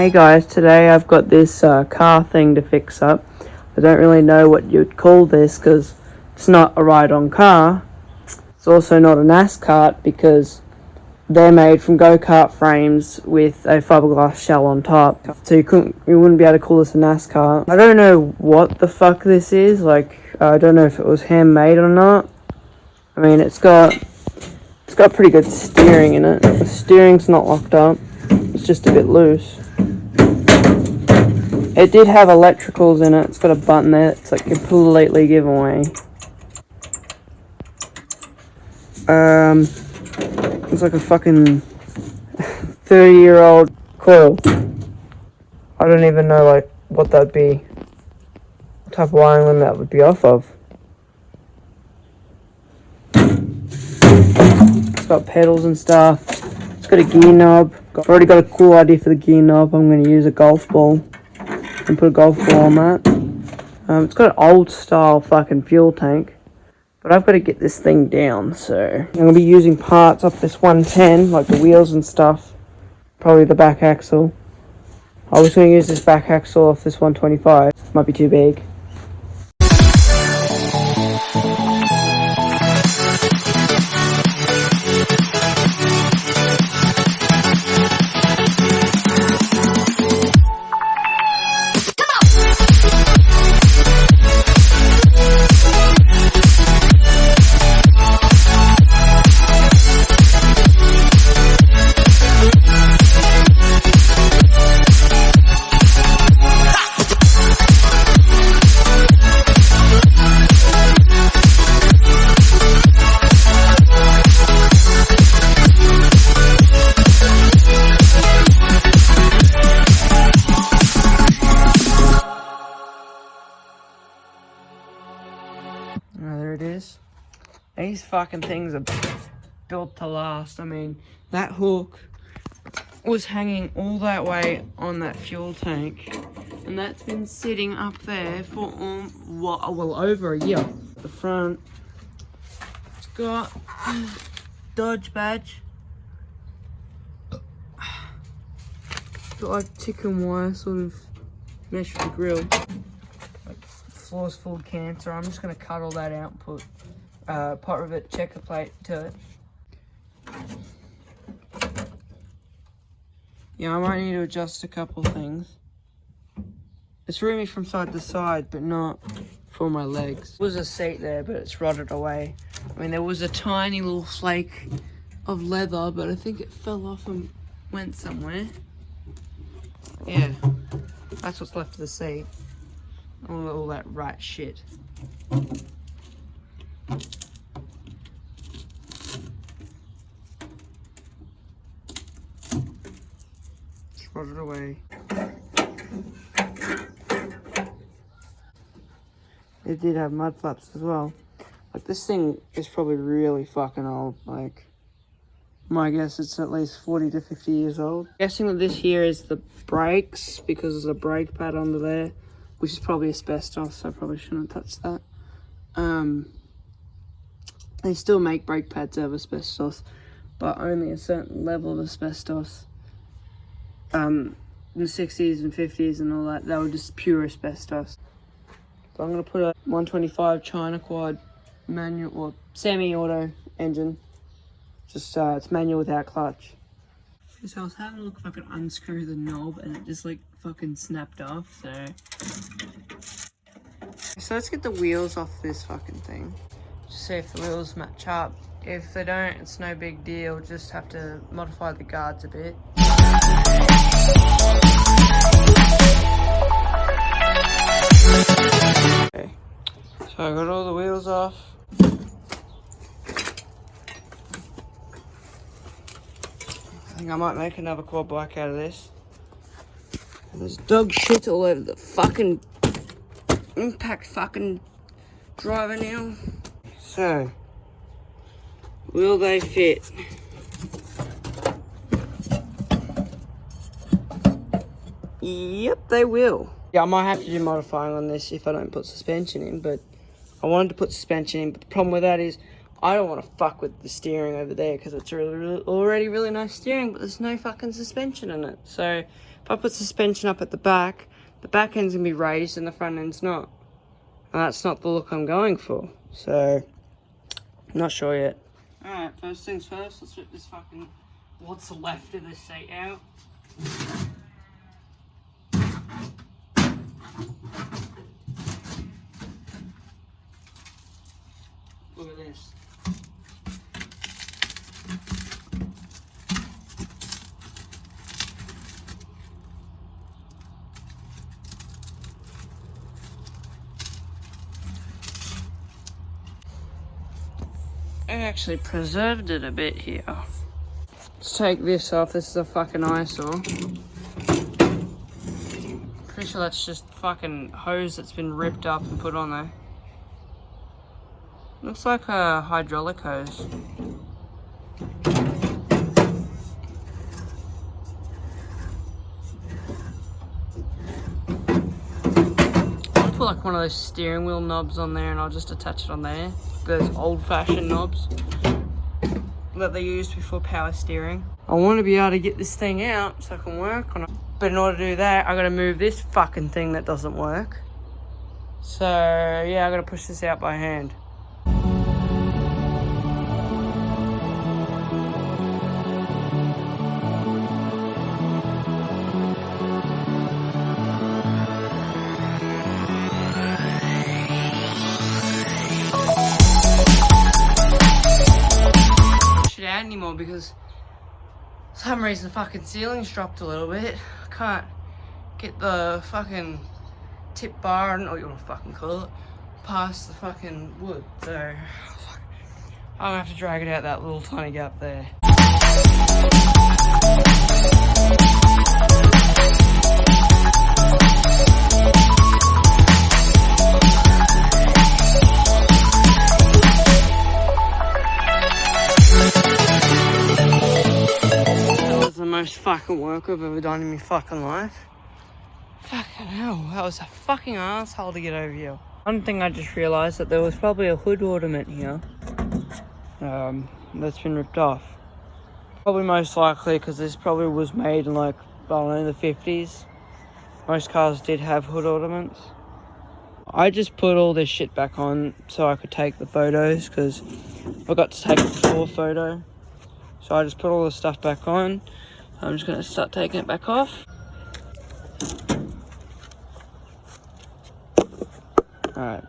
Hey guys, today I've got this car thing to fix up. I don't really know what you'd call this because it's not a ride-on car. It's also not a NASCAR because they're made from go-kart frames with a fiberglass shell on top. So you wouldn't be able to call this a NASCAR. I don't know what the fuck this is. Like, I don't know if it was handmade or not. I mean, it's got pretty good steering in it. The steering's not locked up. It's just a bit loose. It did have electricals in it. It's got a button there. It's like completely giveaway. It's like a fucking 30-year-old coil. I don't even know like what that'd be. What type of wiring that would be off of. It's got pedals and stuff. It's got a gear knob. I've already got a cool idea for the gear knob. I'm going to use a golf ball and put a golf ball on that. It's got an old style fucking fuel tank, but I've got to get this thing down, so I'm going to be using parts off this 110, like the wheels and stuff, probably the back axle. I was going to use this back axle off this 125, might be too big. There it is. These fucking things are built to last. I mean, that hook was hanging all that way on that fuel tank, and that's been sitting up there for well over a year. The front, it's got Dodge badge. Got like chicken wire sort of mesh for the grill. Floor's full of cancer. I'm just going to cut all that out and put pot rivet checker plate to it. Yeah, I might need to adjust a couple things. It's roomy from side to side, but not for my legs. There was a seat there, but it's rotted away. I mean, there was a tiny little flake of leather, but I think it fell off and went somewhere. Yeah, that's what's left of the seat. All that rat shit. Just rot it away. It did have mud flaps as well. Like, this thing is probably really fucking old. Like, my guess it's at least 40 to 50 years old. I'm guessing that this here is the brakes because there's a brake pad under there, which is probably asbestos, so I probably shouldn't have touched that. They still make brake pads out of asbestos, but only a certain level of asbestos. In the 60s and 50s and all that, they were just pure asbestos. So I'm going to put a 125 China quad manual or semi-auto engine. Just it's manual without clutch. So I was having a look if I could unscrew the knob, and it just like fucking snapped off, so let's get the wheels off this fucking thing. Just see if the wheels match up. If they don't, it's no big deal, just have to modify the guards a bit. Okay, so I got all the wheels off. I think I might make another quad bike out of this. And there's dog shit all over the fucking impact fucking driver now. So, will they fit? Yep, they will. Yeah, I might have to do modifying on this if I don't put suspension in, but I wanted to put suspension in, but the problem with that is I don't want to fuck with the steering over there because it's already really nice steering, but there's no fucking suspension in it. So If I put suspension up at the back end's going to be raised and the front end's not. And that's not the look I'm going for. So, not sure yet. Alright, first things first, let's rip this fucking, what's left of this seat out. Look at this. I actually preserved it a bit here. Let's take this off. This is a fucking eyesore. Pretty sure that's just fucking hose that's been ripped up and put on there. Looks like a hydraulic hose. I'll put like one of those steering wheel knobs on there and I'll just attach it on there. Those old-fashioned knobs that they used before power steering. I want to be able to get this thing out so I can work on it. But in order to do that, I gotta move this fucking thing that doesn't work. So yeah, I gotta push this out by hand. Anymore because for some reason the fucking ceiling's dropped a little bit. I can't get the fucking tip bar, I don't know what you want to fucking call it, past the fucking wood. So I'm gonna have to drag it out that little tiny gap there. Most fucking work I've ever done in my fucking life. Fucking hell, that was a fucking asshole to get over here. One thing I just realised that there was probably a hood ornament here that's been ripped off. Probably most likely because this probably was made in like, I don't know, the 50s. Most cars did have hood ornaments. I just put all this shit back on so I could take the photos because I got to take a before photo. So I just put all the stuff back on. I'm just going to start taking it back off. Alright,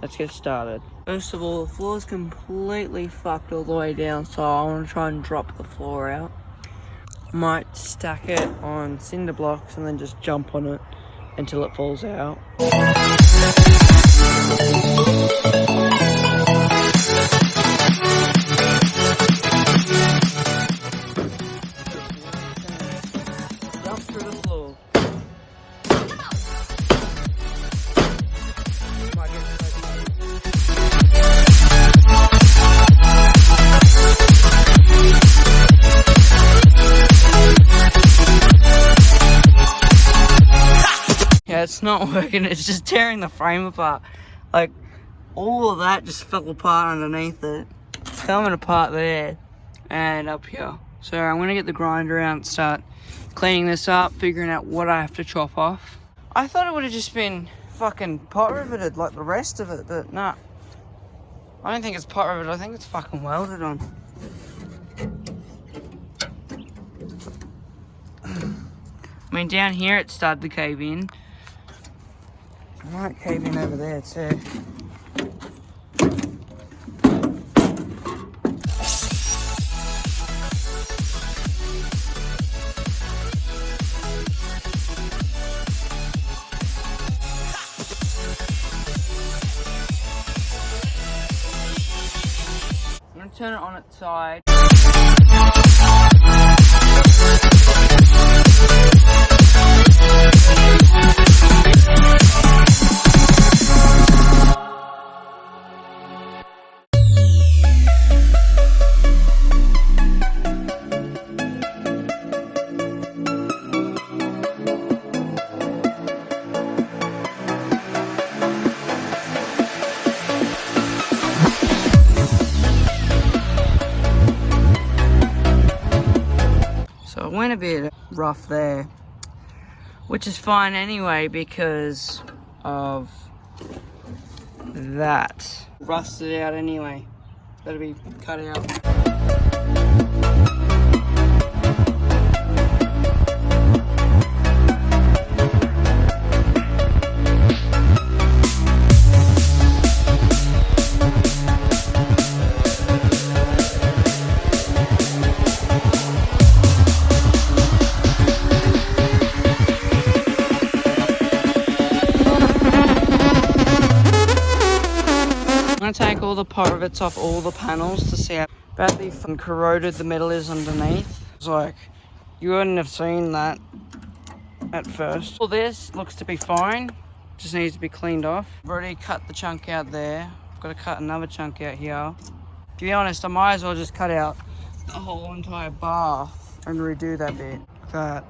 let's get started. First of all, the floor's completely fucked all the way down, so I want to try and drop the floor out. I might stack it on cinder blocks and then just jump on it until it falls out. It's not working, it's just tearing the frame apart. Like, all of that just fell apart underneath it. It's coming apart there and up here. So I'm gonna get the grinder out and start cleaning this up, figuring out what I have to chop off. I thought it would have just been fucking pot riveted like the rest of it, but nah. I don't think it's pot riveted, I think it's fucking welded on. I mean, down here it started to cave in. I might cave in over there too. I'm gonna turn it on its side. a bit rough there, which is fine anyway because of that. Rusted out anyway. Better be cut out. I'm gonna take all the pivots off all the panels to see how badly corroded the metal is underneath. It's like, you wouldn't have seen that at first. All this looks to be fine, just needs to be cleaned off. I've already cut the chunk out there. I've got to cut another chunk out here. To be honest, I might as well just cut out the whole entire bar and redo that bit. Like that.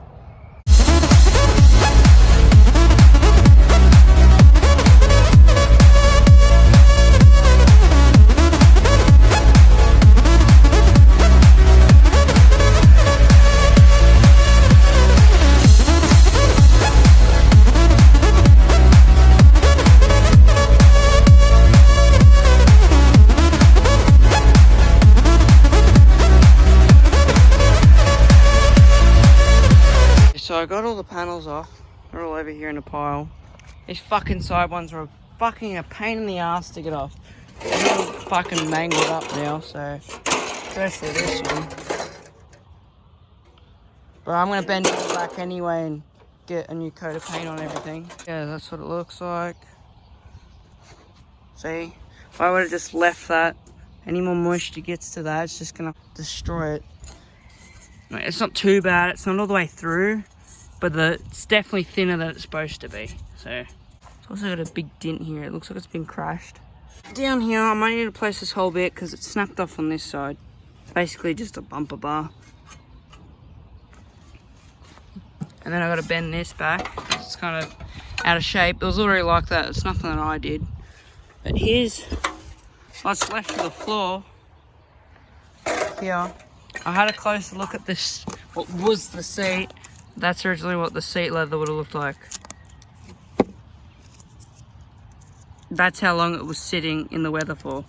So I got all the panels off. They're all over here in a pile. These fucking side ones are fucking a pain in the ass to get off. They're all fucking mangled up now, so especially this one. But I'm gonna bend it back anyway and get a new coat of paint on everything. Yeah, that's what it looks like. See? If I would have just left that, any more moisture gets to that, it's just gonna destroy it. It's not too bad, it's not all the way through, but it's definitely thinner than it's supposed to be. So it's also got a big dent here. It looks like it's been crashed. Down here, I might need to place this whole bit because it's snapped off on this side. Basically just a bumper bar. And then I got to bend this back. It's kind of out of shape. It was already like that. It's nothing that I did. But here's what's left of the floor. Here. I had a closer look at this, what was the seat. That's originally what the seat leather would have looked like. That's how long it was sitting in the weather for.